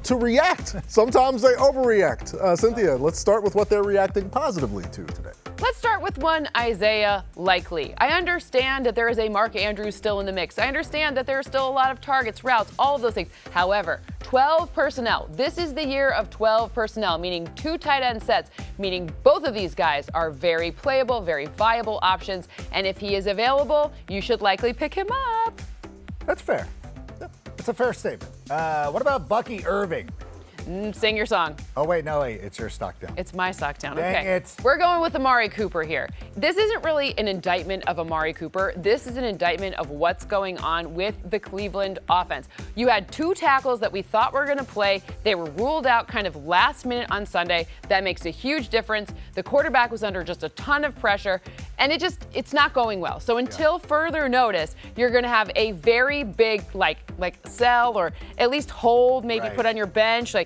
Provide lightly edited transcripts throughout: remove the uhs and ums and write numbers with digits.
to react. Sometimes they overreact. Cynthia, let's start with what they're reacting positively to today. Let's start with one Isaiah Likely. I understand that there is a Mark Andrews still in the mix. I understand that there are still a lot of targets, routes, all of those things. However, 12 personnel. This is the year of 12 personnel, meaning 2 tight end sets, meaning both of these guys are very playable, very viable options. And if he is available, you should likely pick him up. That's fair. That's a fair statement. What about Bucky Irving? Sing your song. Oh, wait, it's your stock down. It's my stock down. Dang Okay. it. We're going with Amari Cooper here. This isn't really an indictment of Amari Cooper. This is an indictment of what's going on with the Cleveland offense. You had 2 tackles that we thought were going to play. They were ruled out kind of last minute on Sunday. That makes a huge difference. The quarterback was under just a ton of pressure, and it's not going well. So until further notice, you're going to have a very big like sell or at least hold, maybe put on your bench.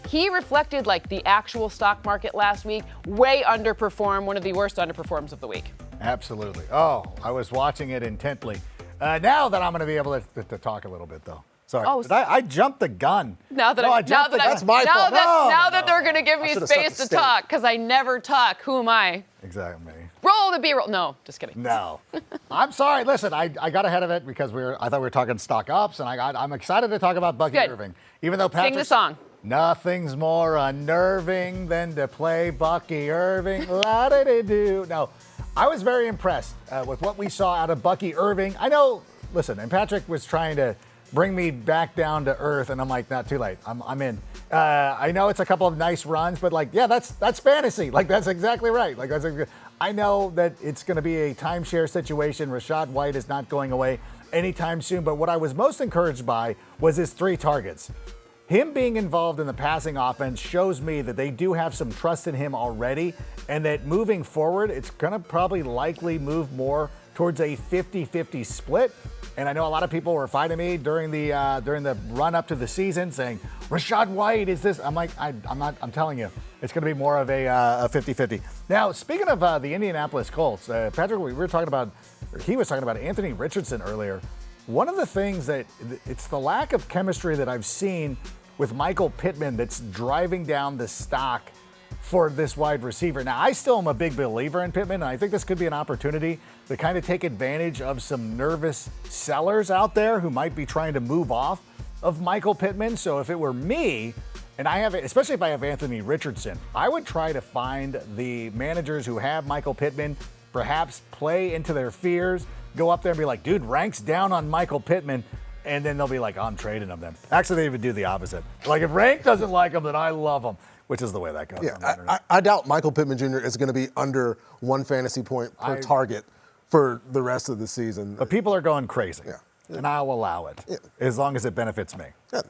He reflected like the actual stock market last week, way underperformed, one of the worst underperforms of the week. Absolutely. Oh, I was watching it intently. Now that I'm going to be able to talk a little bit, though. Sorry, I jumped the gun. That's my fault. Now that they're going to give me space to talk, because I never talk. Who am I? Exactly. Roll the B-roll. No, just kidding. No. I'm sorry. Listen, I got ahead of it because I thought we were talking stock ups, and I'm excited to talk about Bucky Irving. Even though Patrick. Sing the song. Nothing's more unnerving than to play Bucky Irving. La-da-da-do. No, I was very impressed with what we saw out of Bucky Irving. I know, listen, and Patrick was trying to bring me back down to earth, and I'm like, not too late. I'm in. I know it's a couple of nice runs, but that's fantasy. That's exactly right. I know that it's going to be a timeshare situation. Rashad White is not going away anytime soon, but what I was most encouraged by was his 3 targets. Him being involved in the passing offense shows me that they do have some trust in him already, and that moving forward, it's going to probably likely move more towards a 50-50 split. And I know a lot of people were fighting me during the run up to the season saying, Rashad White, is this? I'm like, I'm telling you, it's going to be more of a 50-50. Now, speaking of the Indianapolis Colts, Patrick, he was talking about Anthony Richardson earlier. One of the things that it's the lack of chemistry that I've seen with Michael Pittman that's driving down the stock for this wide receiver. Now, I still am a big believer in Pittman, and I think this could be an opportunity to kind of take advantage of some nervous sellers out there who might be trying to move off of Michael Pittman. So if it were me, and especially if I have Anthony Richardson, I would try to find the managers who have Michael Pittman, perhaps play into their fears, go up there and be like, dude, ranks down on Michael Pittman. And then they'll be like, I'm trading him then. Actually, they even do the opposite. If Rank doesn't like him, then I love him, which is the way that goes. Yeah, I doubt Michael Pittman Jr. is going to be under 1 fantasy point per target for the rest of the season. But people are going crazy. Yeah. And I'll allow it, as long as it benefits me. Yeah,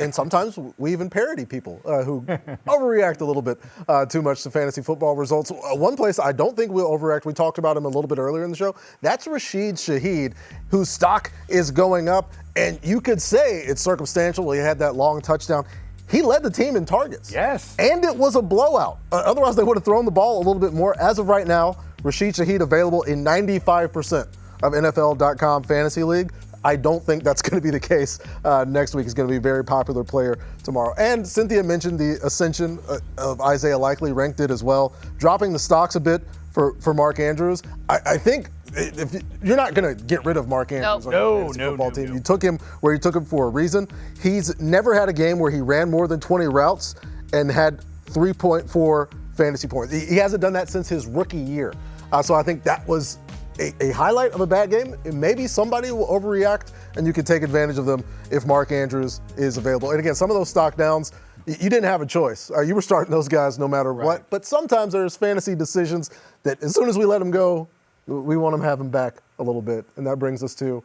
and sometimes we even parody people who overreact a little bit too much to fantasy football results. One place I don't think we'll overreact, we talked about him a little bit earlier in the show, that's Rasheed Shahed, whose stock is going up. And you could say it's circumstantial. He had that long touchdown. He led the team in targets. Yes. And it was a blowout. Otherwise, they would have thrown the ball a little bit more. As of right now, Rasheed Shahed available in 95% of NFL.com Fantasy League. I don't think that's going to be the case next week. He's going to be a very popular player tomorrow. And Cynthia mentioned the ascension of Isaiah Likely, ranked it as well, dropping the stocks a bit for Mark Andrews. I think if you're not going to get rid of Mark Andrews on the football team. You took him where you took him for a reason. He's never had a game where he ran more than 20 routes and had 3.4 fantasy points. He hasn't done that since his rookie year. So I think that was a highlight of a bad game. Maybe somebody will overreact, and you can take advantage of them if Mark Andrews is available. And again, some of those stock downs, you didn't have a choice. You were starting those guys no matter what. But sometimes there's fantasy decisions that as soon as we let them go, we want to have them back a little bit. And that brings us to